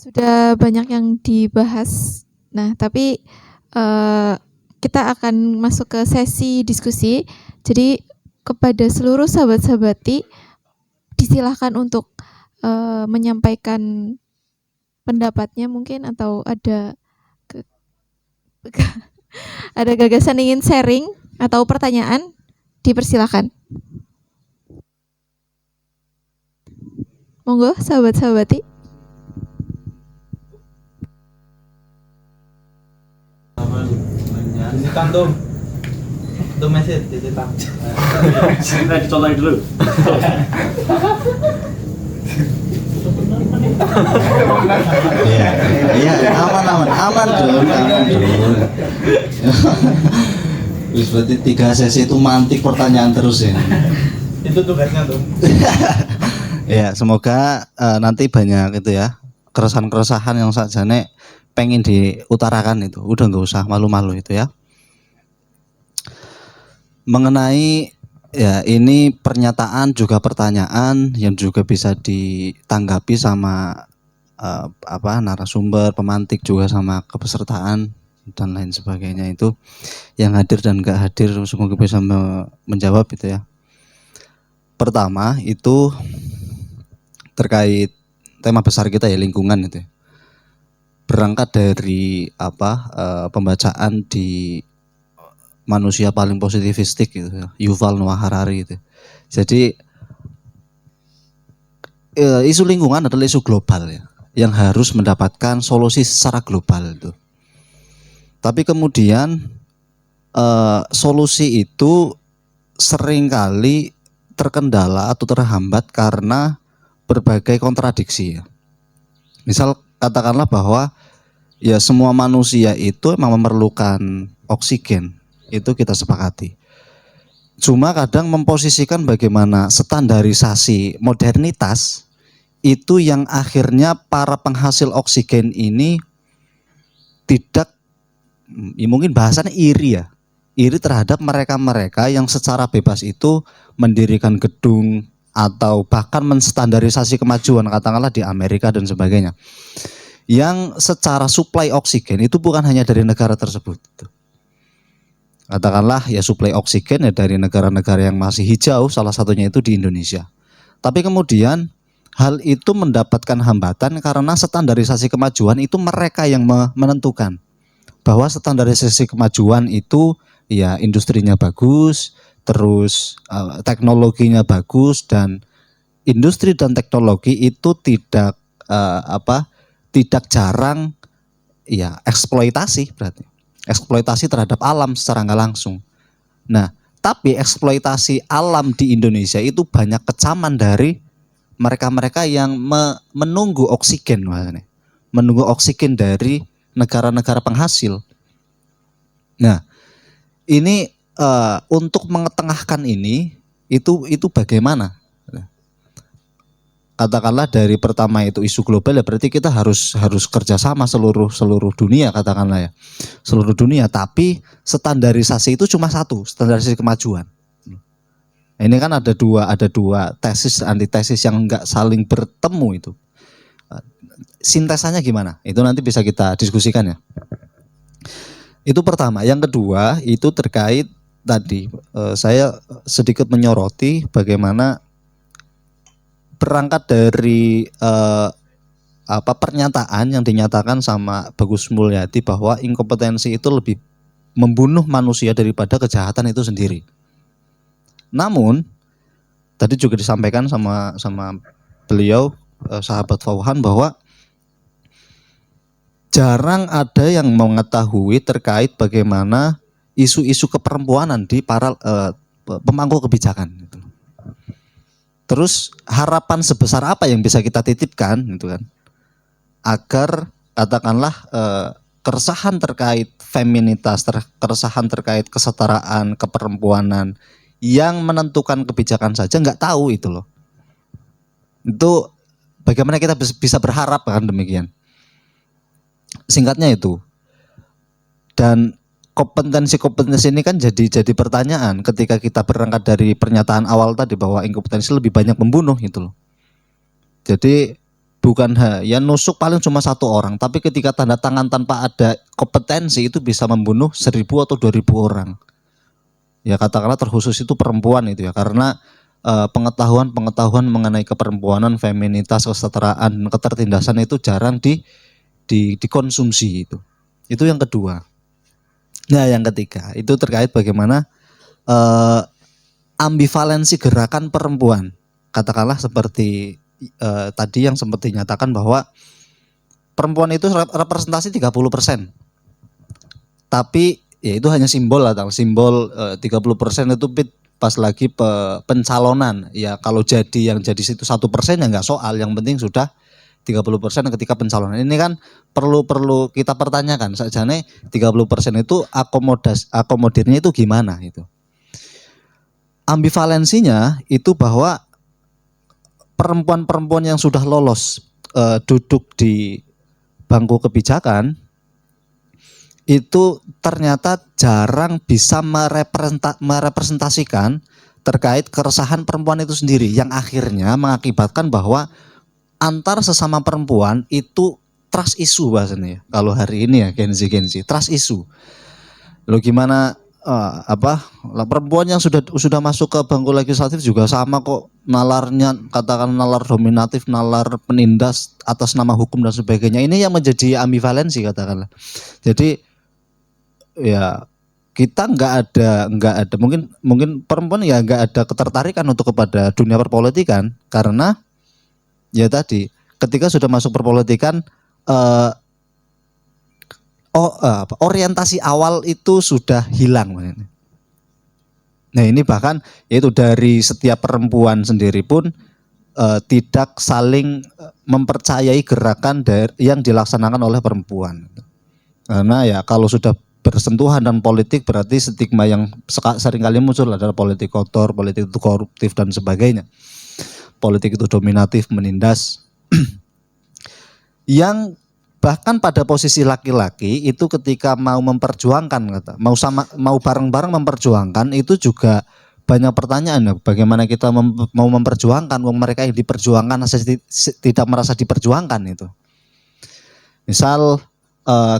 Sudah banyak yang dibahas. Nah, tapi kita akan masuk ke sesi diskusi. Jadi kepada seluruh sahabat-sahabati disilahkan untuk menyampaikan pendapatnya mungkin atau ada ada gagasan ingin sharing atau pertanyaan, dipersilahkan. Monggo sahabat-sahabati. Titipkan tuh message titipkan. Kita dicolok dulu. Iya, aman dong. Wis berarti 3 sesi itu mantik pertanyaan terus ya. Itu tugasnya tuh. Ya, semoga nanti banyak itu ya keresahan-keresahan yang sakjane pengen diutarakan itu. Udah nggak usah malu-malu itu ya. Mengenai ya ini pernyataan juga pertanyaan yang juga bisa ditanggapi sama narasumber, pemantik juga sama kepesertaan dan lain sebagainya itu yang hadir dan enggak hadir semoga bisa menjawab itu ya. Pertama itu terkait tema besar kita ya lingkungan itu. Berangkat dari pembacaan di manusia paling positivistik gitu, Yuval Noah Harari itu. Jadi isu lingkungan adalah isu global ya, yang harus mendapatkan solusi secara global itu. Tapi kemudian solusi itu seringkali terkendala atau terhambat karena berbagai kontradiksi ya. Misal katakanlah bahwa ya semua manusia itu memang memerlukan oksigen, itu kita sepakati. Cuma kadang memposisikan bagaimana standarisasi modernitas itu yang akhirnya para penghasil oksigen ini tidak, ya mungkin bahasanya iri ya, iri terhadap mereka-mereka yang secara bebas itu mendirikan gedung atau bahkan menstandarisasi kemajuan katakanlah di Amerika dan sebagainya. Yang secara suplai oksigen itu bukan hanya dari negara tersebut. Katakanlah ya suplai oksigen ya dari negara-negara yang masih hijau, salah satunya itu di Indonesia. Tapi kemudian hal itu mendapatkan hambatan karena standarisasi kemajuan itu mereka yang menentukan. Bahwa standarisasi kemajuan itu ya industrinya bagus, terus teknologinya bagus, dan industri dan teknologi itu tidak tidak jarang ya eksploitasi, berarti eksploitasi terhadap alam secara nggak langsung. Nah, tapi eksploitasi alam di Indonesia itu banyak kecaman dari mereka-mereka yang menunggu oksigen, maksudnya menunggu oksigen dari negara-negara penghasil. Nah, ini untuk mengetengahkan ini itu bagaimana? Katakanlah dari pertama itu isu global ya berarti kita harus kerjasama seluruh dunia katakanlah ya, seluruh dunia. Tapi standarisasi itu cuma satu, standarisasi kemajuan. Ini kan ada dua tesis antitesis yang enggak saling bertemu itu. Sintesanya gimana? Itu nanti bisa kita diskusikan ya. Itu pertama. Yang kedua itu terkait tadi saya sedikit menyoroti bagaimana berangkat dari pernyataan yang dinyatakan sama Bagus Mulyadi bahwa inkompetensi itu lebih membunuh manusia daripada kejahatan itu sendiri. Namun tadi juga disampaikan sama beliau sahabat Fauhan bahwa jarang ada yang mengetahui terkait bagaimana isu-isu keperempuanan di para pemangku kebijakan. Terus harapan sebesar apa yang bisa kita titipkan, gitu kan, agar katakanlah keresahan terkait feminitas, keresahan terkait kesetaraan, keperempuanan yang menentukan kebijakan saja nggak tahu itu loh. Itu bagaimana kita bisa berharap kan demikian. Singkatnya itu. Dan kompetensi ini kan jadi pertanyaan ketika kita berangkat dari pernyataan awal tadi bahwa inkompetensi lebih banyak membunuh gitu loh. Jadi ya nusuk paling cuma 1 orang, tapi ketika tanda tangan tanpa ada kompetensi itu bisa membunuh 1.000 atau 2.000 orang. Ya katakanlah terkhusus itu perempuan itu ya, karena pengetahuan mengenai keperempuanan, feminitas, kesetaraan, ketertindasan itu jarang dikonsumsi itu. Itu yang kedua. Nah, yang ketiga itu terkait bagaimana ambivalensi gerakan perempuan. Katakanlah seperti tadi yang sempat dinyatakan bahwa perempuan itu representasi 30%. Tapi ya itu hanya simbol lah, simbol 30% itu pas lagi pencalonan. Ya kalau yang jadi situ 1% ya nggak soal, yang penting sudah 30% ketika pencalonan. Ini kan perlu kita pertanyakan sajane 30% itu akomodirnya itu gimana itu. Ambivalensinya itu bahwa perempuan-perempuan yang sudah lolos duduk di bangku kebijakan itu ternyata jarang bisa merepresentasikan terkait keresahan perempuan itu sendiri, yang akhirnya mengakibatkan bahwa antar sesama perempuan itu trust issue bahasanya ya. Kalau hari ini ya Gen Z trust issue. Lalu gimana perempuan yang sudah masuk ke bangku legislatif juga sama kok nalarnya, katakan nalar dominatif, nalar penindas atas nama hukum dan sebagainya. Ini yang menjadi ambivalensi katakanlah. Jadi ya kita nggak ada mungkin perempuan ya nggak ada ketertarikan untuk kepada dunia perpolitikan karena ya tadi ketika sudah masuk perpolitikan orientasi awal itu sudah hilang. Nah ini bahkan yaitu dari setiap perempuan sendiri pun tidak saling mempercayai gerakan yang dilaksanakan oleh perempuan. Karena ya kalau sudah bersentuhan dan politik berarti stigma yang seringkali muncul adalah politik kotor, politik itu koruptif dan sebagainya. Politik itu dominatif, menindas. Yang bahkan pada posisi laki-laki itu ketika mau memperjuangkan mau bareng-bareng memperjuangkan itu juga banyak pertanyaan, bagaimana kita mau memperjuangkan mereka yang diperjuangkan tidak merasa diperjuangkan itu. Misal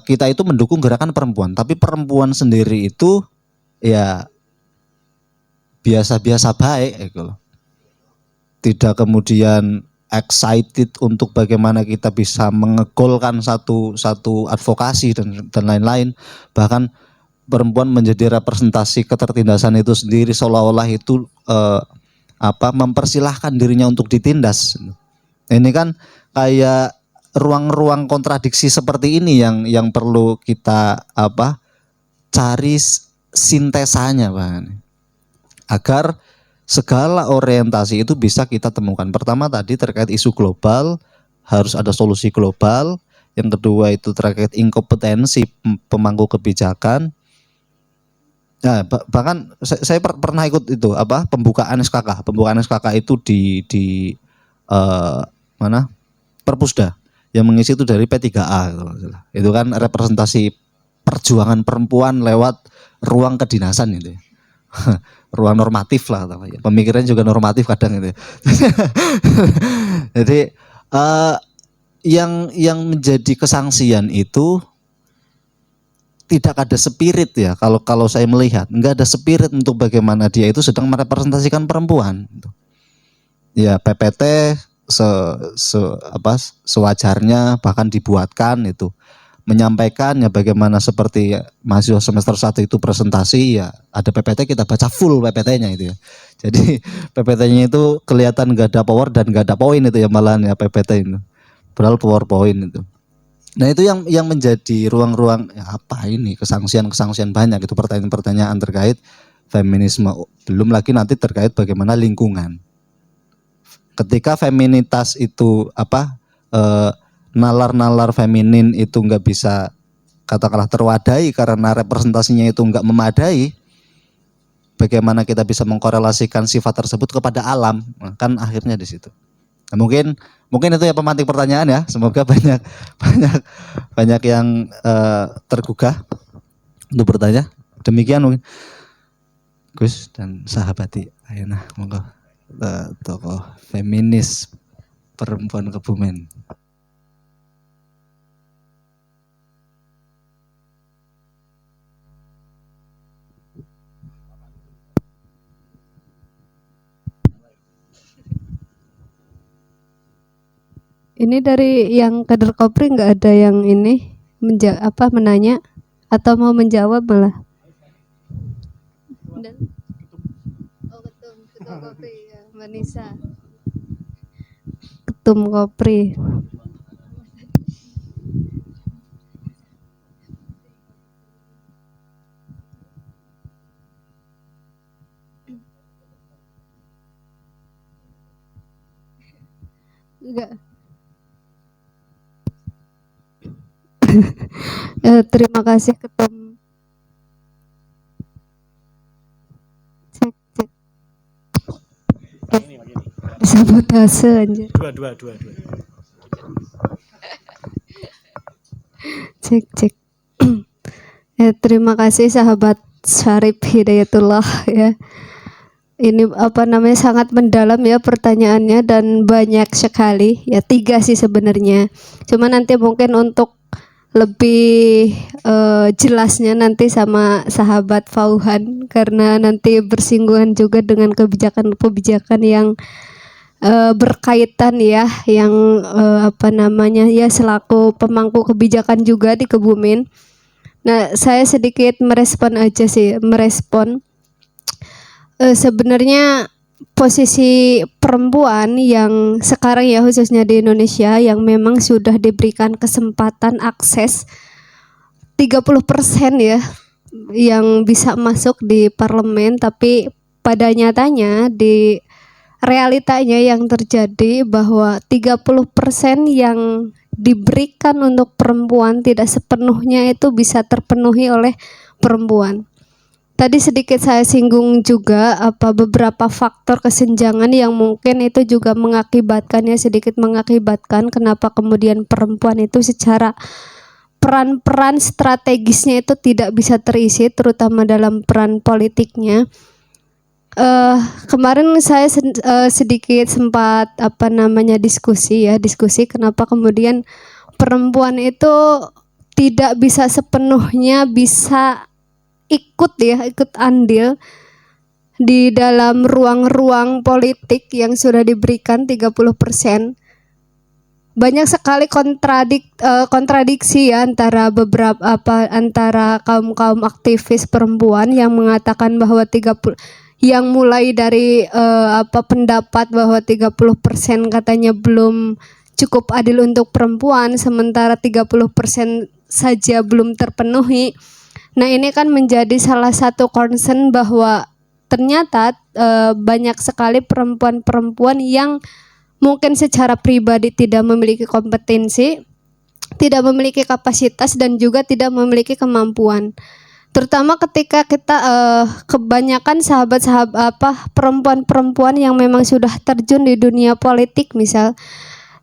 kita itu mendukung gerakan perempuan, tapi perempuan sendiri itu ya biasa-biasa baik gitu loh. Tidak kemudian excited untuk bagaimana kita bisa mengegolkan satu advokasi dan lain-lain. Bahkan perempuan menjadi representasi ketertindasan itu sendiri seolah-olah itu mempersilahkan dirinya untuk ditindas. Ini kan kayak ruang-ruang kontradiksi seperti ini yang perlu kita cari sintesanya Bang, agar segala orientasi itu bisa kita temukan. Pertama tadi terkait isu global, harus ada solusi global. Yang kedua itu terkait inkompetensi pemangku kebijakan. Nah, bahkan saya pernah ikut itu pembukaan SKK. Pembukaan SKK itu di mana? Perpusda. Yang mengisi itu dari P3A. Itu kan representasi perjuangan perempuan lewat ruang kedinasan itu. Ruang normatif lah, pemikirannya juga normatif kadang itu. Jadi yang menjadi kesangsian itu tidak ada spirit ya. Kalau saya melihat nggak ada spirit untuk bagaimana dia itu sedang merepresentasikan perempuan. Ya PPT sewajarnya bahkan dibuatkan itu. Menyampaikan ya bagaimana seperti mahasiswa semester 1 itu presentasi ya ada PPT, kita baca full PPT-nya itu ya. Jadi PPT-nya itu kelihatan nggak ada power dan nggak ada poin itu ya malahan ya PPT itu. Padahal PowerPoint itu. Nah itu yang menjadi ruang-ruang ya apa ini kesangsian banyak itu pertanyaan-pertanyaan terkait feminisme. Belum lagi nanti terkait bagaimana lingkungan. Ketika feminitas itu nalar-nalar feminin itu nggak bisa katakanlah terwadai karena representasinya itu nggak memadai, bagaimana kita bisa mengkorelasikan sifat tersebut kepada alam? Nah, kan akhirnya di situ. Nah, mungkin itu ya pemantik pertanyaan ya. Semoga banyak yang tergugah untuk bertanya. Demikian mungkin Gus dan sahabati Ayana, monggo tokoh feminis perempuan Kebumen. Ini dari yang kader Kopri nggak ada yang ini menanya atau mau menjawab malah. Ketum Kopri ya, Mbak Nisa. Ketum Kopri. Enggak. Terima kasih Ketum. Cek. Sabotase anjir. Dua. Cek. Terima kasih sahabat Syarif Hidayatullah ya. Ini sangat mendalam ya pertanyaannya dan banyak sekali ya, 3 sih sebenarnya. Cuma nanti mungkin untuk lebih jelasnya nanti sama sahabat Fauhan, karena nanti bersinggungan juga dengan kebijakan-kebijakan yang berkaitan ya, yang ya selaku pemangku kebijakan juga di Kebumen. Nah, saya sedikit merespon sebenarnya posisi perempuan yang sekarang ya, khususnya di Indonesia, yang memang sudah diberikan kesempatan akses 30% ya yang bisa masuk di parlemen, tapi pada nyatanya di realitanya yang terjadi bahwa 30% yang diberikan untuk perempuan tidak sepenuhnya itu bisa terpenuhi oleh perempuan. Tadi sedikit saya singgung juga beberapa faktor kesenjangan yang mungkin itu juga mengakibatkan kenapa kemudian perempuan itu secara peran-peran strategisnya itu tidak bisa terisi, terutama dalam peran politiknya. Kemarin saya sedikit sempat diskusi kenapa kemudian perempuan itu tidak bisa sepenuhnya bisa ikut andil di dalam ruang-ruang politik yang sudah diberikan 30%. Banyak sekali kontradiksi ya antara antara kaum aktivis perempuan yang mengatakan bahwa yang mulai dari pendapat bahwa 30% katanya belum cukup adil untuk perempuan, sementara 30% saja belum terpenuhi. Nah, ini kan menjadi salah satu concern bahwa ternyata banyak sekali perempuan-perempuan yang mungkin secara pribadi tidak memiliki kompetensi, tidak memiliki kapasitas, dan juga tidak memiliki kemampuan. Terutama ketika kita kebanyakan sahabat-sahabat perempuan-perempuan yang memang sudah terjun di dunia politik, misal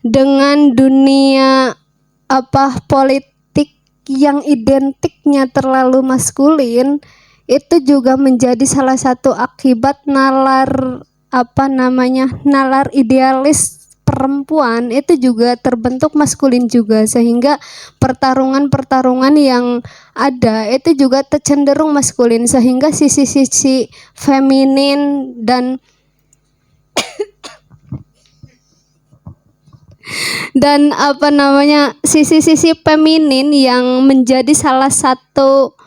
dengan dunia politik yang identiknya terlalu maskulin, itu juga menjadi salah satu akibat nalar idealis perempuan itu juga terbentuk maskulin juga, sehingga pertarungan-pertarungan yang ada itu juga cenderung maskulin, sehingga sisi-sisi feminin dan sisi-sisi feminin yang menjadi salah satu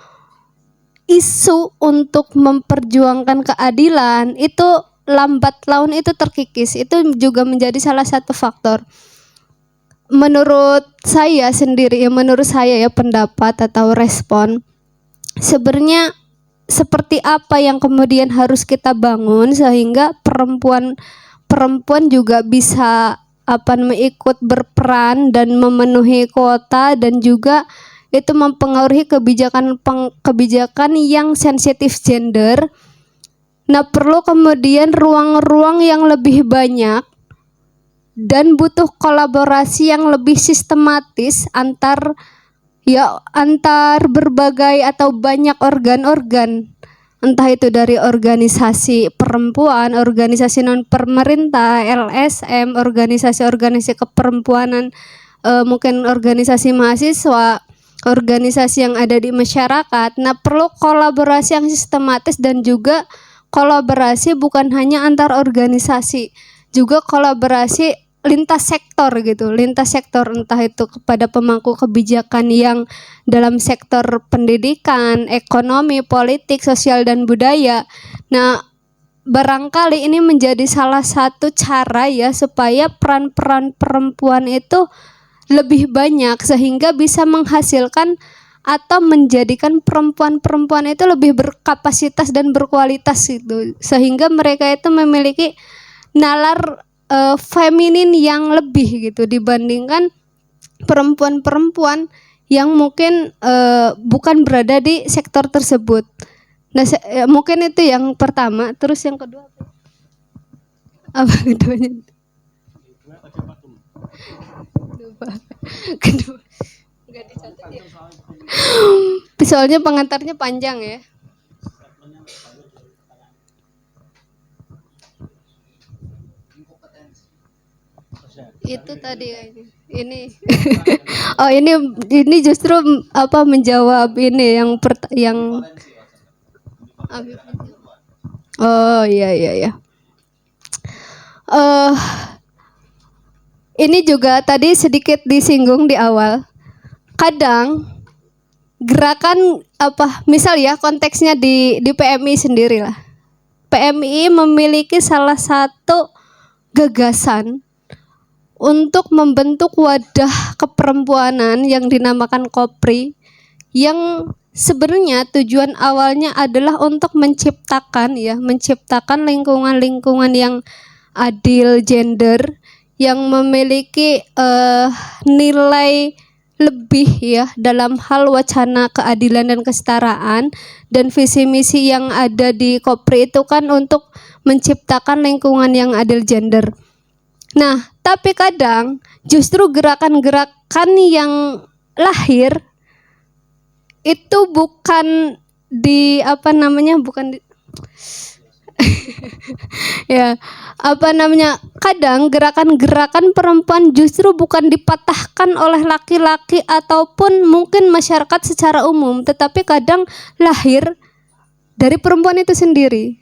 isu untuk memperjuangkan keadilan itu lambat laun itu terkikis. Itu juga menjadi salah satu faktor. Menurut saya pendapat atau respon, sebenarnya seperti apa yang kemudian harus kita bangun sehingga perempuan juga bisa ikut berperan dan memenuhi kuota, dan juga itu mempengaruhi kebijakan yang sensitif gender. Nah, perlu kemudian ruang-ruang yang lebih banyak dan butuh kolaborasi yang lebih sistematis antar berbagai atau banyak organ-organ entah itu dari organisasi perempuan, organisasi non pemerintah, LSM, organisasi-organisasi keperempuanan, mungkin organisasi mahasiswa, organisasi yang ada di masyarakat. Nah, perlu kolaborasi yang sistematis dan juga kolaborasi bukan hanya antar organisasi, juga kolaborasi lintas sektor gitu, lintas sektor, entah itu kepada pemangku kebijakan yang dalam sektor pendidikan, ekonomi, politik, sosial dan budaya. Nah, barangkali ini menjadi salah satu cara ya supaya peran-peran perempuan itu lebih banyak sehingga bisa menghasilkan atau menjadikan perempuan-perempuan itu lebih berkapasitas dan berkualitas itu, sehingga mereka itu memiliki nalar feminin yang lebih gitu dibandingkan perempuan-perempuan yang mungkin bukan berada di sektor tersebut. Nah, mungkin itu yang pertama. Terus yang kedua apa keduanya? Kedua nggak dicatat ya. Soalnya pengantarnya panjang ya. Itu tadi ini oh ini justru apa menjawab ini yang oh iya ini juga tadi sedikit disinggung di awal. Kadang gerakan apa misal ya konteksnya di PMI sendiri lah. PMI memiliki salah satu gagasan untuk membentuk wadah keperempuanan yang dinamakan Kopri, yang sebenarnya tujuan awalnya adalah untuk menciptakan lingkungan-lingkungan yang adil gender, yang memiliki nilai lebih ya dalam hal wacana keadilan dan kesetaraan, dan visi misi yang ada di Kopri itu kan untuk menciptakan lingkungan yang adil gender. Nah, tapi kadang justru gerakan-gerakan yang lahir itu bukan di kadang gerakan-gerakan perempuan justru bukan dipatahkan oleh laki-laki ataupun mungkin masyarakat secara umum, tetapi kadang lahir dari perempuan itu sendiri,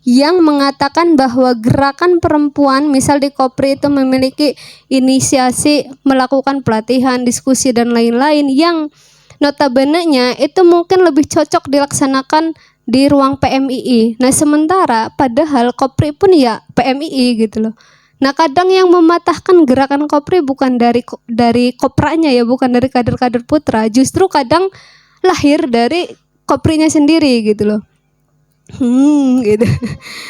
yang mengatakan bahwa gerakan perempuan misal di Kopri itu memiliki inisiasi melakukan pelatihan, diskusi dan lain-lain yang notabene-nya itu mungkin lebih cocok dilaksanakan di ruang PMII. Nah, sementara padahal Kopri pun ya PMII gitu loh. Nah, kadang yang mematahkan gerakan Kopri bukan dari kopranya ya, bukan dari kader-kader putra, justru kadang lahir dari Koprinya sendiri gitu loh. Gitu.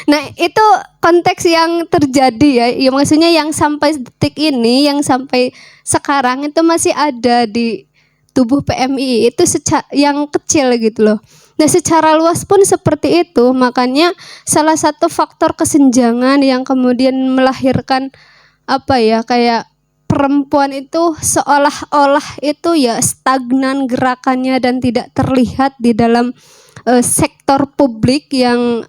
Nah, itu konteks yang terjadi ya maksudnya yang sampai detik ini, yang sampai sekarang itu masih ada di tubuh PMI itu yang kecil gitu loh. Nah, secara luas pun seperti itu, makanya salah satu faktor kesenjangan yang kemudian melahirkan kayak perempuan itu seolah-olah itu ya stagnan gerakannya dan tidak terlihat di dalam sektor publik yang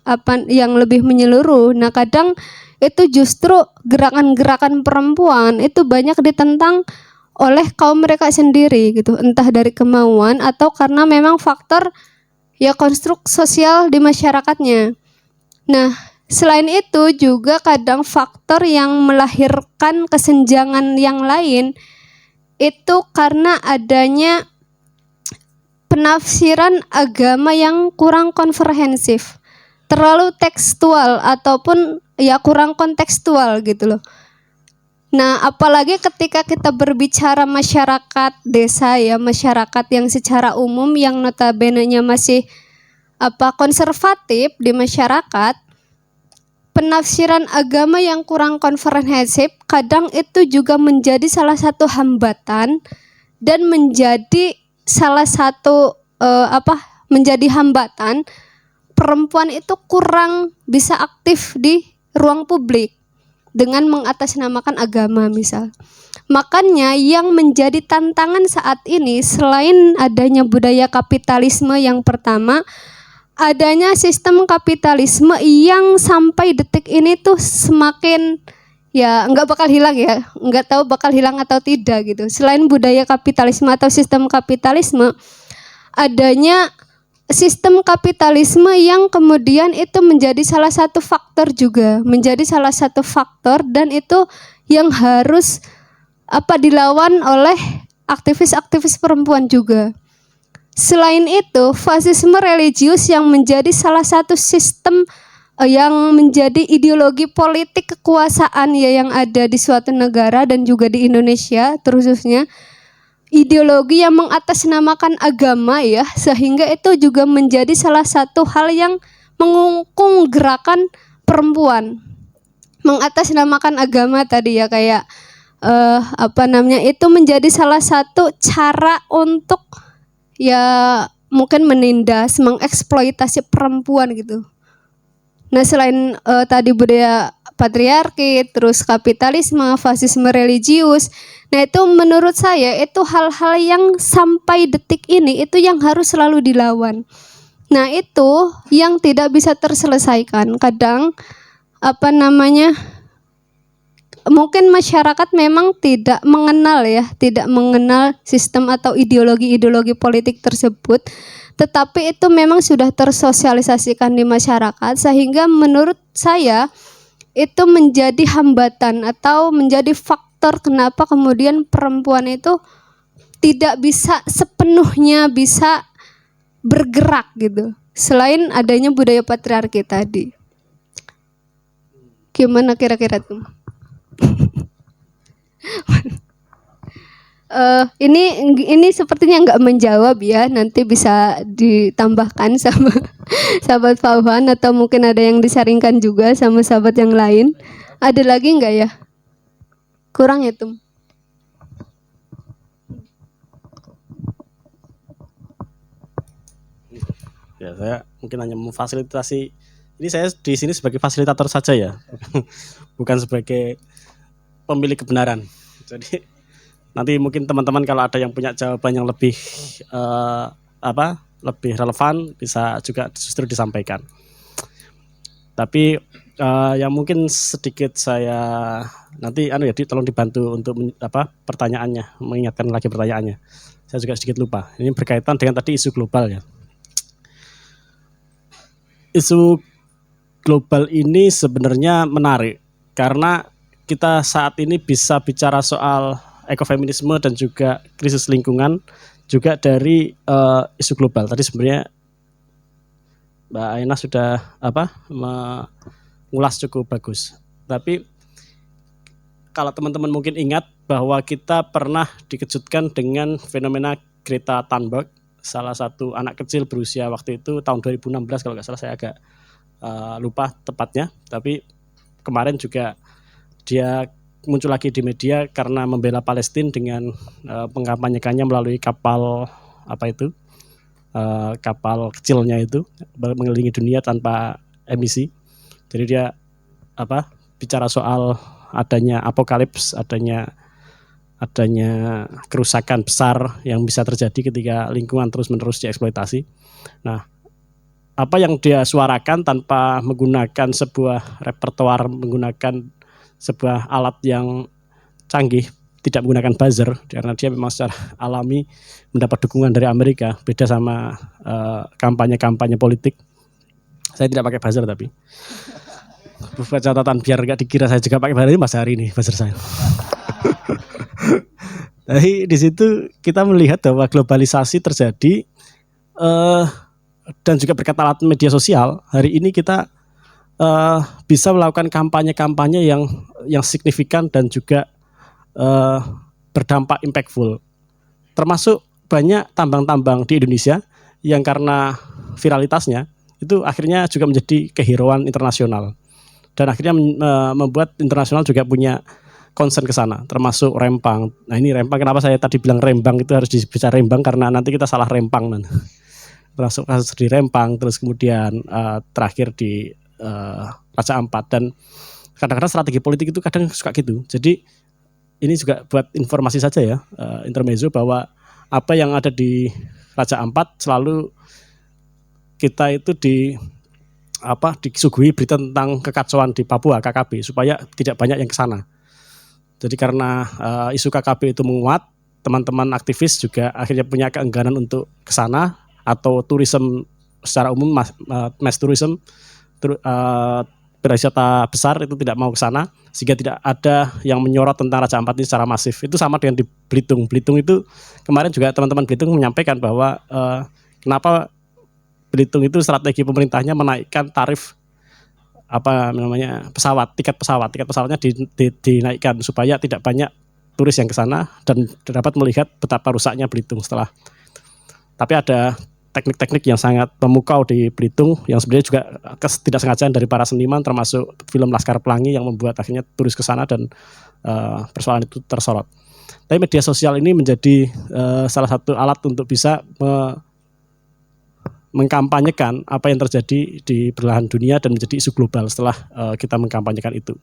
lebih menyeluruh. Nah, kadang itu justru gerakan-gerakan perempuan itu banyak ditentang oleh kaum mereka sendiri gitu, entah dari kemauan atau karena memang faktor ya konstruk sosial di masyarakatnya. Nah, selain itu juga kadang faktor yang melahirkan kesenjangan yang lain itu karena adanya penafsiran agama yang kurang komprehensif, terlalu tekstual ataupun ya kurang kontekstual gitu loh. Nah, apalagi ketika kita berbicara masyarakat desa ya, masyarakat yang secara umum yang notabene-nya masih konservatif di masyarakat, penafsiran agama yang kurang komprehensif kadang itu juga menjadi salah satu hambatan dan menjadi salah satu menjadi hambatan perempuan itu kurang bisa aktif di ruang publik dengan mengatasnamakan agama misal. Makanya yang menjadi tantangan saat ini selain adanya budaya kapitalisme yang pertama adanya sistem kapitalisme yang sampai detik ini tuh semakin ya nggak bakal hilang ya, nggak tahu bakal hilang atau tidak gitu. Selain budaya kapitalisme atau sistem kapitalisme, adanya sistem kapitalisme yang kemudian itu menjadi salah satu faktor juga, menjadi salah satu faktor dan itu yang harus dilawan oleh aktivis-aktivis perempuan juga. Selain itu, fasisme religius yang menjadi salah satu sistem yang menjadi ideologi politik kekuasaan ya yang ada di suatu negara dan juga di Indonesia terkhususnya, ideologi yang mengatasnamakan agama ya, sehingga itu juga menjadi salah satu hal yang mengungkung gerakan perempuan. Mengatasnamakan agama tadi ya, kayak itu menjadi salah satu cara untuk ya mungkin menindas, mengeksploitasi perempuan gitu. Nah selain tadi budaya patriarki, terus kapitalisme, fasisme religius, nah itu menurut saya itu hal-hal yang sampai detik ini itu yang harus selalu dilawan. Nah itu yang tidak bisa terselesaikan. Kadang mungkin masyarakat memang tidak mengenal sistem atau ideologi-ideologi politik tersebut, tetapi itu memang sudah tersosialisasikan di masyarakat sehingga menurut saya itu menjadi hambatan atau menjadi faktor kenapa kemudian perempuan itu tidak bisa sepenuhnya bisa bergerak gitu. Selain adanya budaya patriarki tadi. Gimana kira-kira tuh? Ini sepertinya nggak menjawab ya, nanti bisa ditambahkan sama sahabat Fauhan atau mungkin ada yang disaringkan juga sama sahabat yang lain. Ada lagi nggak ya? Kurang ya tuh? Ya, saya mungkin hanya memfasilitasi. Ini saya di sini sebagai fasilitator saja ya, bukan sebagai pemilik kebenaran. Jadi nanti mungkin teman-teman kalau ada yang punya jawaban yang lebih lebih relevan bisa juga justru disampaikan. Tapi yang mungkin sedikit saya nanti tolong dibantu untuk pertanyaannya, mengingatkan lagi pertanyaannya. Saya juga sedikit lupa. Ini berkaitan dengan tadi isu global ya. Isu global ini sebenarnya menarik karena kita saat ini bisa bicara soal ekofeminisme dan juga krisis lingkungan juga dari isu global. Tadi sebenarnya Mbak Aina sudah mengulas cukup bagus. Tapi kalau teman-teman mungkin ingat bahwa kita pernah dikejutkan dengan fenomena Greta Thunberg, salah satu anak kecil berusia waktu itu tahun 2016 kalau nggak salah, saya agak lupa tepatnya. Tapi kemarin juga dia muncul lagi di media karena membela Palestina dengan mengkampanyekannya melalui kapal kapal kecilnya itu mengelilingi dunia tanpa emisi. Jadi dia bicara soal adanya apokalips, adanya kerusakan besar yang bisa terjadi ketika lingkungan terus-menerus dieksploitasi. Nah, apa yang dia suarakan tanpa menggunakan sebuah repertoar, menggunakan sebuah alat yang canggih, tidak menggunakan buzzer, karena dia memang secara alami mendapat dukungan dari Amerika, beda sama kampanye-kampanye politik. Saya tidak pakai buzzer tapi buat catatan biar gak dikira saya juga pakai buzzer, ini Mas Hari ini buzzer saya. Jadi di situ kita melihat bahwa globalisasi terjadi dan juga berkat alat media sosial. Hari ini kita bisa melakukan kampanye-kampanye yang signifikan dan juga berdampak impactful. Termasuk banyak tambang-tambang di Indonesia yang karena viralitasnya itu akhirnya juga menjadi kehirauan internasional. Dan akhirnya membuat internasional juga punya concern ke sana, termasuk Rempang. Nah ini Rempang, kenapa saya tadi bilang Rembang itu harus dibaca Rembang karena nanti kita salah Rempang nanti. Termasuk kasus di Rempang, terus kemudian terakhir di Raja Ampat. Dan kadang-kadang strategi politik itu kadang suka gitu. Jadi ini juga buat informasi saja ya, intermezzo, bahwa apa yang ada di Raja Ampat selalu kita itu disuguhi berita tentang kekacauan di Papua KKB supaya tidak banyak yang ke sana. Jadi karena isu KKB itu menguat, teman-teman aktivis juga akhirnya punya keengganan untuk ke sana, atau tourism secara umum, mass tourism, berwisata besar itu tidak mau ke sana, sehingga tidak ada yang menyorot tentang Raja Ampat ini secara masif. Itu sama dengan di Belitung. Belitung itu kemarin juga teman-teman Belitung menyampaikan bahwa kenapa Belitung itu strategi pemerintahnya menaikkan tarif tiket pesawatnya dinaikkan supaya tidak banyak turis yang ke sana dan dapat melihat betapa rusaknya Belitung setelah. Tapi ada teknik-teknik yang sangat memukau di Belitung yang sebenarnya juga ketidaksengajaan dari para seniman, termasuk film Laskar Pelangi yang membuat akhirnya turis ke sana dan persoalan itu tersorot. Tapi media sosial ini menjadi salah satu alat untuk bisa mengkampanyekan apa yang terjadi di belahan dunia dan menjadi isu global setelah kita mengkampanyekan itu.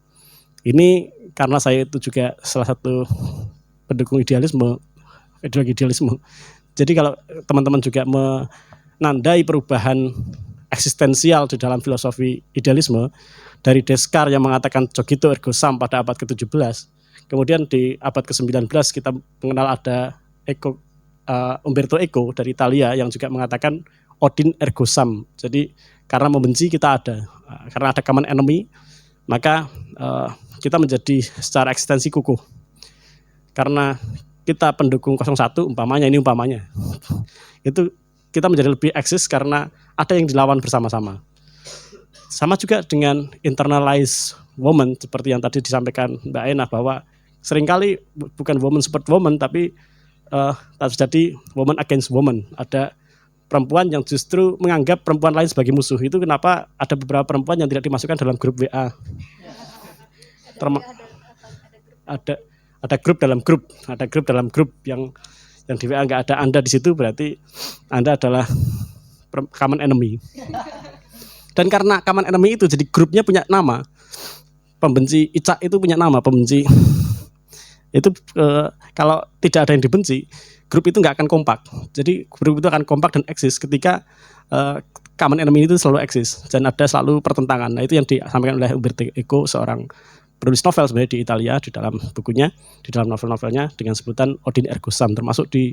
Ini karena saya itu juga salah satu pendukung ideologi idealisme. Jadi kalau teman-teman juga menandai perubahan eksistensial di dalam filosofi idealisme dari Descartes yang mengatakan cogito ergo sum pada abad ke-17, kemudian di abad ke-19 kita mengenal ada Umberto Eco dari Italia yang juga mengatakan Odin ergo sum. Jadi karena membenci kita ada, karena ada common enemy, maka kita menjadi secara eksistensi kukuh. Karena kita pendukung 01 umpamanya itu kita menjadi lebih eksis karena ada yang dilawan bersama-sama. Sama juga dengan internalized woman seperti yang tadi disampaikan Mbak Ena, bahwa seringkali bukan woman support woman, tapi terjadi woman against woman. Ada perempuan yang justru menganggap perempuan lain sebagai musuh. Itu kenapa ada beberapa perempuan yang tidak dimasukkan dalam grup WA. Ada grup dalam grup yang di WA nggak ada Anda di situ, berarti Anda adalah common enemy. Dan karena common enemy itu jadi grupnya punya nama. Pembenci Ica itu punya nama pembenci. Itu kalau tidak ada yang dibenci, grup itu nggak akan kompak. Jadi grup itu akan kompak dan eksis ketika common enemy itu selalu eksis dan ada selalu pertentangan. Nah, itu yang disampaikan oleh Umberto Eco, seorang penulis novel sebenarnya di Italia, di dalam bukunya, di dalam novel-novelnya dengan sebutan Odin ergo sum, termasuk di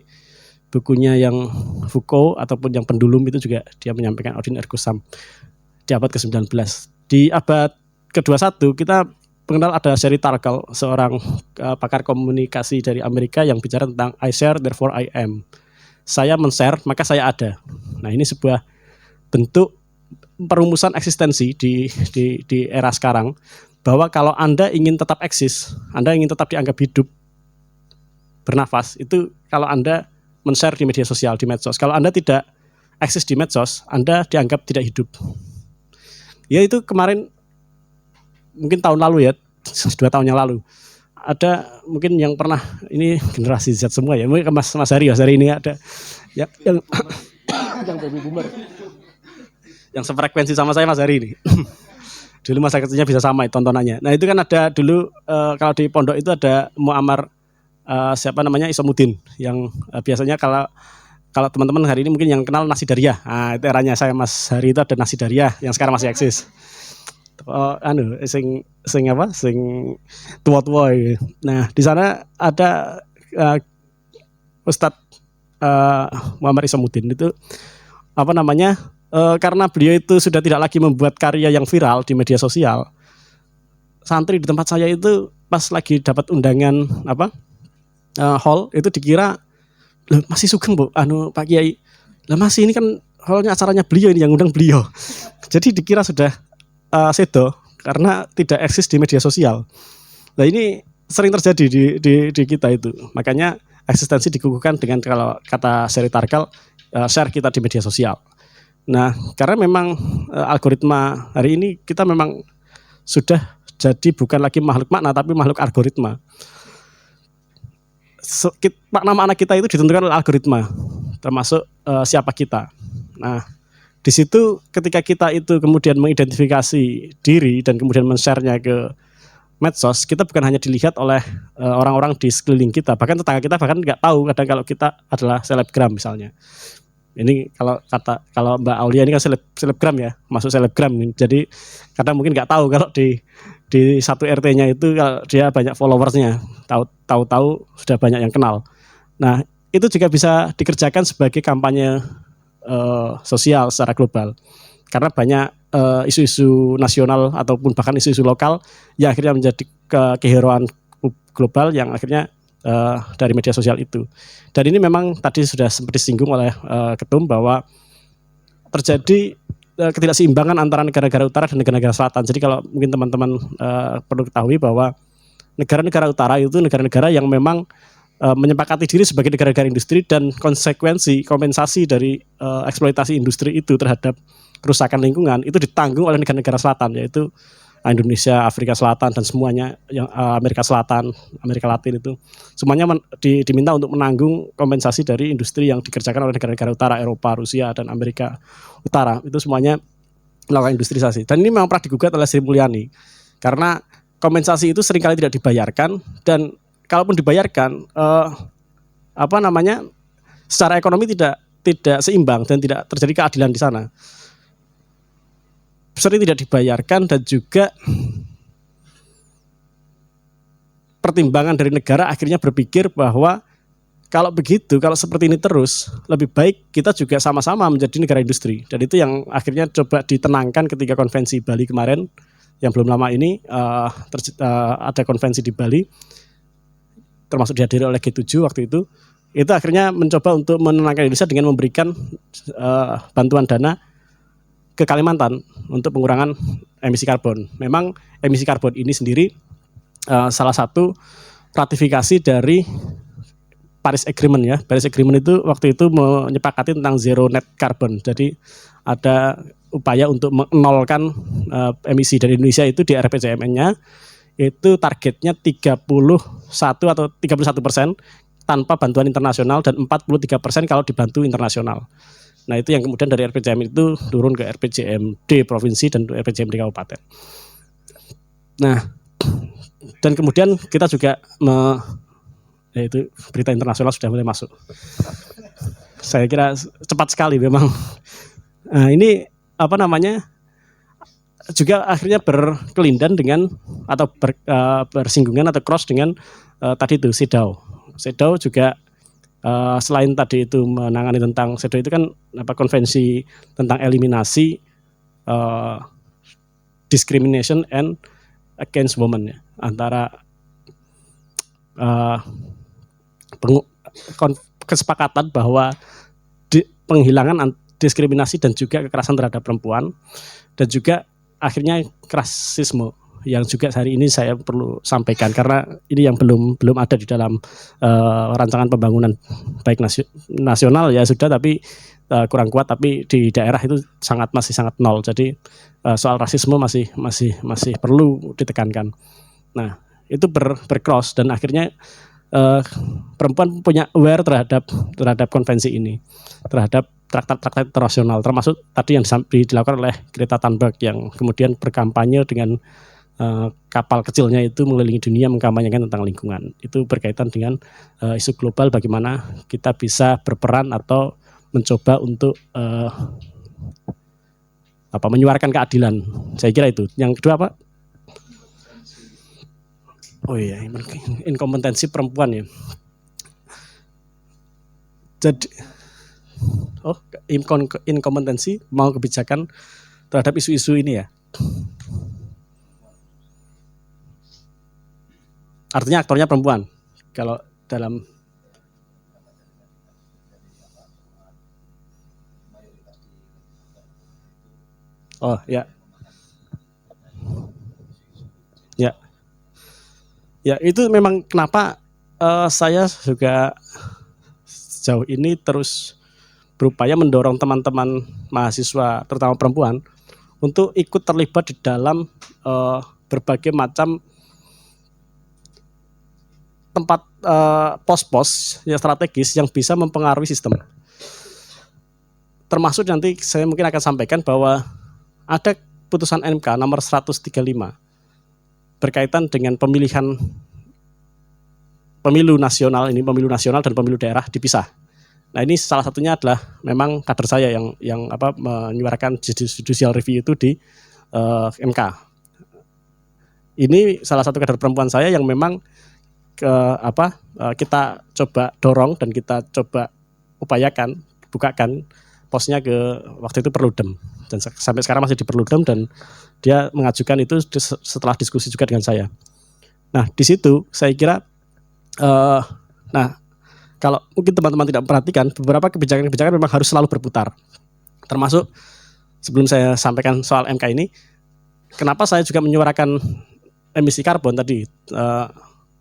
bukunya yang Foucault ataupun yang Pendulum itu juga dia menyampaikan Odin ergo sum di abad ke-19. Di abad ke-21 kita mengenal ada Sherry Turkle, seorang pakar komunikasi dari Amerika yang bicara tentang I share therefore I am. Saya men-share maka saya ada. Nah, ini sebuah bentuk perumusan eksistensi di era sekarang, bahwa kalau Anda ingin tetap eksis, Anda ingin tetap dianggap hidup, bernafas, itu kalau Anda men-share di media sosial, di medsos. Kalau Anda tidak eksis di medsos, Anda dianggap tidak hidup. Ya, itu kemarin mungkin tahun lalu ya, 2 tahun yang lalu, ada mungkin yang pernah, ini generasi Z semua ya, mungkin Mas Hari ini ada yang baby boomer, yang sefrekuensi sama saya Mas Hari ini. Dulu masa kecilnya bisa sama tontonannya. Nah, itu kan ada dulu kalau di pondok itu ada Muammar Isamuddin yang biasanya kalau teman-teman hari ini mungkin yang kenal Nasi Daria. Nah, itu eranya saya Mas Hari, itu ada Nasi Daria yang sekarang masih eksis. Sing tua-tua. Nah, di sana ada Ustadz Muammar Isamuddin itu karena beliau itu sudah tidak lagi membuat karya yang viral di media sosial. Santri di tempat saya itu pas lagi dapat undangan hall itu dikira, "Loh, masih sugeng, Bu, Pak Kiai. Lah masih ini kan hallnya acaranya beliau ini yang undang beliau." Jadi dikira sudah sedo karena tidak eksis di media sosial. Nah, ini sering terjadi di kita itu. Makanya eksistensi dikukuhkan dengan, kalau kata Sherry Turkle, share kita di media sosial. Nah, karena memang algoritma hari ini kita memang sudah jadi bukan lagi makhluk makna tapi makhluk algoritma. Nama anak kita itu ditentukan oleh algoritma, termasuk siapa kita. Nah, di situ ketika kita itu kemudian mengidentifikasi diri dan kemudian men-share-nya ke medsos, kita bukan hanya dilihat oleh orang-orang di sekeliling kita, bahkan tetangga kita bahkan nggak tahu kadang kalau kita adalah selebgram misalnya. Ini kalau Mbak Aulia ini kan selebgram ya, masuk selebgram. Jadi kadang mungkin nggak tahu kalau di satu RT-nya itu kalau dia banyak followersnya, tahu sudah banyak yang kenal. Nah, itu juga bisa dikerjakan sebagai kampanye sosial secara global. Karena banyak isu-isu nasional ataupun bahkan isu-isu lokal yang akhirnya menjadi kehirauan global yang akhirnya dari media sosial itu. Dan ini memang tadi sudah sempat disinggung oleh Ketum bahwa terjadi ketidakseimbangan antara negara-negara utara dan negara-negara selatan. Jadi kalau mungkin teman-teman perlu ketahui bahwa negara-negara utara itu negara-negara yang memang menyepakati diri sebagai negara-negara industri dan kompensasi dari eksploitasi industri itu terhadap kerusakan lingkungan itu ditanggung oleh negara-negara selatan, yaitu Indonesia, Afrika Selatan dan semuanya yang Amerika Selatan, Amerika Latin itu semuanya diminta untuk menanggung kompensasi dari industri yang dikerjakan oleh negara-negara utara, Eropa, Rusia dan Amerika Utara. Itu semuanya melakukan industrialisasi. Dan ini memang pernah digugat oleh Sri Mulyani karena kompensasi itu seringkali tidak dibayarkan dan kalaupun dibayarkan secara ekonomi tidak seimbang dan tidak terjadi keadilan di sana. Sering tidak dibayarkan dan juga pertimbangan dari negara akhirnya berpikir bahwa kalau seperti ini terus lebih baik kita juga sama-sama menjadi negara industri, dan itu yang akhirnya coba ditenangkan ketika konvensi Bali kemarin yang belum lama ini ada konvensi di Bali termasuk dihadiri oleh G7 waktu itu akhirnya mencoba untuk menenangkan Indonesia dengan memberikan bantuan dana ke Kalimantan untuk pengurangan emisi karbon. Memang emisi karbon ini sendiri salah satu ratifikasi dari Paris Agreement ya. Paris Agreement itu waktu itu menyepakati tentang zero net carbon. Jadi ada upaya untuk menolkan emisi dari Indonesia itu di RPJMN-nya itu targetnya 31 atau 31% tanpa bantuan internasional dan 43% kalau dibantu internasional. Nah itu yang kemudian dari RPJM itu turun ke RPJMD provinsi dan RPJMD kabupaten. Nah dan kemudian kita juga yaitu berita internasional sudah mulai masuk. Saya kira cepat sekali memang. Nah ini juga akhirnya berkelindan dengan atau bersinggungan atau cross dengan tadi itu CEDAW. CEDAW juga selain tadi itu menangani tentang CEDAW itu kan konvensi tentang eliminasi discrimination and against women ya, antara kesepakatan bahwa penghilangan diskriminasi dan juga kekerasan terhadap perempuan dan juga akhirnya rasisme yang juga hari ini saya perlu sampaikan karena ini yang belum ada di dalam rancangan pembangunan baik nasional ya sudah tapi kurang kuat, tapi di daerah itu masih sangat nol. Jadi soal rasisme masih perlu ditekankan. Nah itu bercross dan akhirnya perempuan punya aware terhadap konvensi ini, terhadap traktat internasional, termasuk tadi yang dilakukan oleh Greta Thunberg yang kemudian berkampanye dengan kapal kecilnya itu mengelilingi dunia mengkampanyekan tentang lingkungan. Itu berkaitan dengan isu global, bagaimana kita bisa berperan atau mencoba untuk menyuarakan keadilan. Saya kira itu. Yang kedua apa? Oh iya, inkompetensi perempuan ya. Jadi inkompetensi mau kebijakan terhadap isu-isu ini ya. Artinya aktornya perempuan. Kalau dalam ya. Ya. Ya, itu memang kenapa saya juga sejauh ini terus berupaya mendorong teman-teman mahasiswa terutama perempuan untuk ikut terlibat di dalam berbagai macam tempat pos-pos yang strategis yang bisa mempengaruhi sistem. Termasuk nanti saya mungkin akan sampaikan bahwa ada putusan MK nomor 135 berkaitan dengan pemilu nasional dan pemilu daerah dipisah. Nah ini salah satunya adalah memang kader saya yang menyuarakan judicial review itu di MK. Ini salah satu kader perempuan saya yang memang kita coba dorong dan kita coba upayakan bukakan posnya ke waktu itu Perludem, dan sampai sekarang masih di Perludem, dan dia mengajukan itu setelah diskusi juga dengan saya. Nah di situ saya kira kalau mungkin teman-teman tidak memperhatikan, beberapa kebijakan-kebijakan memang harus selalu berputar, termasuk sebelum saya sampaikan soal MK ini, kenapa saya juga menyuarakan emisi karbon tadi.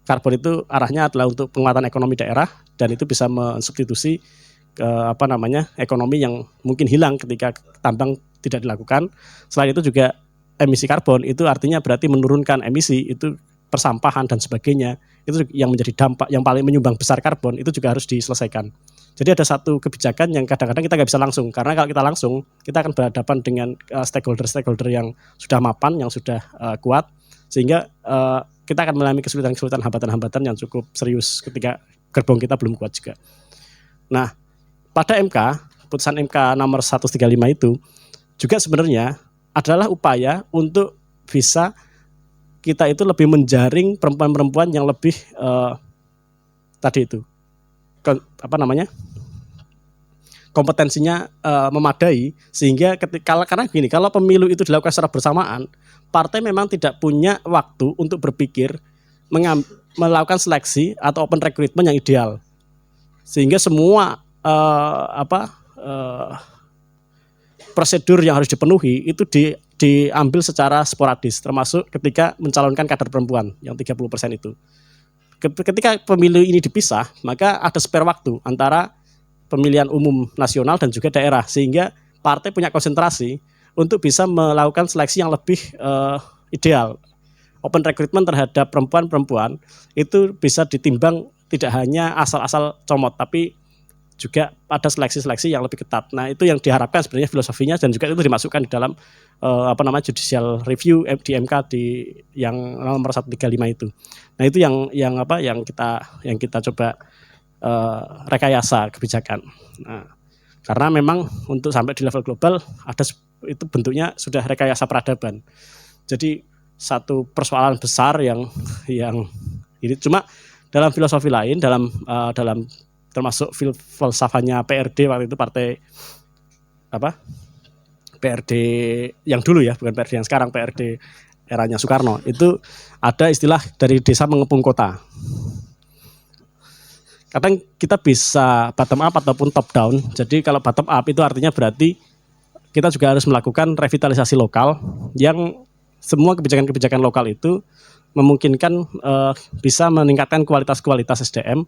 Karbon itu arahnya adalah untuk penguatan ekonomi daerah, dan itu bisa mensubstitusi ekonomi yang mungkin hilang ketika tambang tidak dilakukan. Selain itu juga emisi karbon itu artinya berarti menurunkan emisi itu persampahan dan sebagainya, itu yang menjadi dampak yang paling menyumbang besar karbon, itu juga harus diselesaikan. Jadi ada satu kebijakan yang kadang-kadang kita nggak bisa langsung, karena kalau kita langsung kita akan berhadapan dengan stakeholder yang sudah mapan, yang sudah kuat, sehingga kita akan mengalami kesulitan-kesulitan, hambatan-hambatan yang cukup serius ketika gerbong kita belum kuat juga. Nah, pada MK, putusan MK nomor 135 itu juga sebenarnya adalah upaya untuk bisa kita itu lebih menjaring perempuan-perempuan yang lebih tadi itu kompetensinya memadai, sehingga karena gini, kalau pemilu itu dilakukan secara bersamaan, partai memang tidak punya waktu untuk berpikir melakukan seleksi atau open recruitment yang ideal, sehingga semua prosedur yang harus dipenuhi itu diambil secara sporadis, termasuk ketika mencalonkan kader perempuan yang 30% itu. Ketika pemilu ini dipisah, maka ada spare waktu antara pemilihan umum nasional dan juga daerah, sehingga partai punya konsentrasi untuk bisa melakukan seleksi yang lebih ideal. Open recruitment terhadap perempuan-perempuan itu bisa ditimbang tidak hanya asal-asal comot, tapi juga ada seleksi-seleksi yang lebih ketat. Nah itu yang diharapkan sebenarnya filosofinya, dan juga itu dimasukkan di dalam judicial review di MK yang nomor 135 itu. Nah itu yang kita coba rekayasa kebijakan. Nah, karena memang untuk sampai di level global itu bentuknya sudah rekayasa peradaban. Jadi satu persoalan besar yang ini cuma dalam filosofi lain, dalam termasuk filsafahnya PRD waktu itu, partai PRD yang dulu ya, bukan PRD yang sekarang, PRD eranya Soekarno, itu ada istilah dari desa mengepung kota. Kadang kita bisa bottom up ataupun top down. Jadi kalau bottom up itu artinya berarti kita juga harus melakukan revitalisasi lokal, yang semua kebijakan-kebijakan lokal itu memungkinkan bisa meningkatkan kualitas SDM,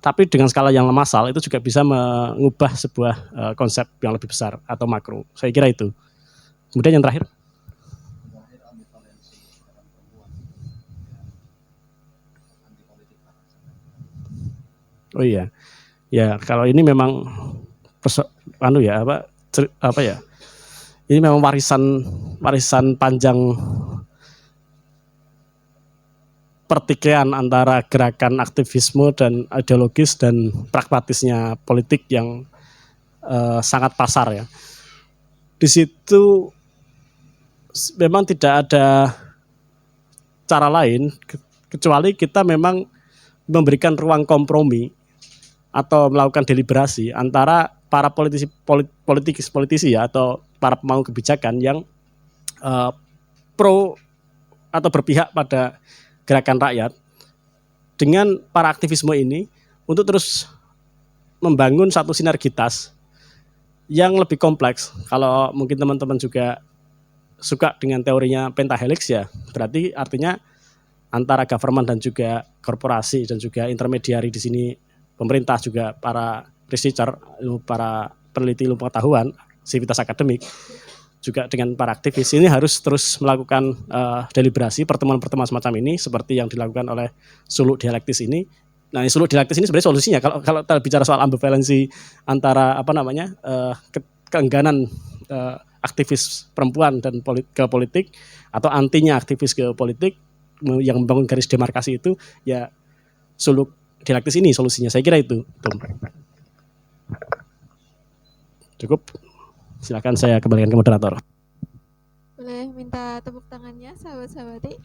tapi dengan skala yang massal itu juga bisa mengubah sebuah konsep yang lebih besar atau makro. Saya kira itu. Kemudian yang terakhir. Oh iya, ya kalau ini memang ini memang warisan panjang pertikaian antara gerakan aktivisme dan ideologis dan pragmatisnya politik yang sangat pasar ya. Di situ memang tidak ada cara lain kecuali kita memang memberikan ruang kompromi atau melakukan deliberasi antara para politisi ya, atau para pemangku kebijakan yang pro atau berpihak pada gerakan rakyat, dengan para aktivisme ini untuk terus membangun satu sinergitas yang lebih kompleks. Kalau mungkin teman-teman juga suka dengan teorinya pentahelix ya, berarti artinya antara government dan juga korporasi dan juga intermediari di sini, pemerintah juga para researcher, para peneliti ilmu pengetahuan, sivitas akademik, juga dengan para aktivis, ini harus terus melakukan deliberasi, pertemuan-pertemuan semacam ini seperti yang dilakukan oleh suluk dialektis ini. Nah, suluk dialektis ini sebenarnya solusinya kalau kita bicara soal ambivalensi antara keengganan aktivis perempuan dan ke politik, atau antinya aktivis ke politik yang membangun garis demarkasi, itu ya suluk dialektis ini solusinya. Saya kira itu. Cukup. Silakan saya kembalikan ke moderator. Boleh minta tepuk tangannya sahabat-sahabati.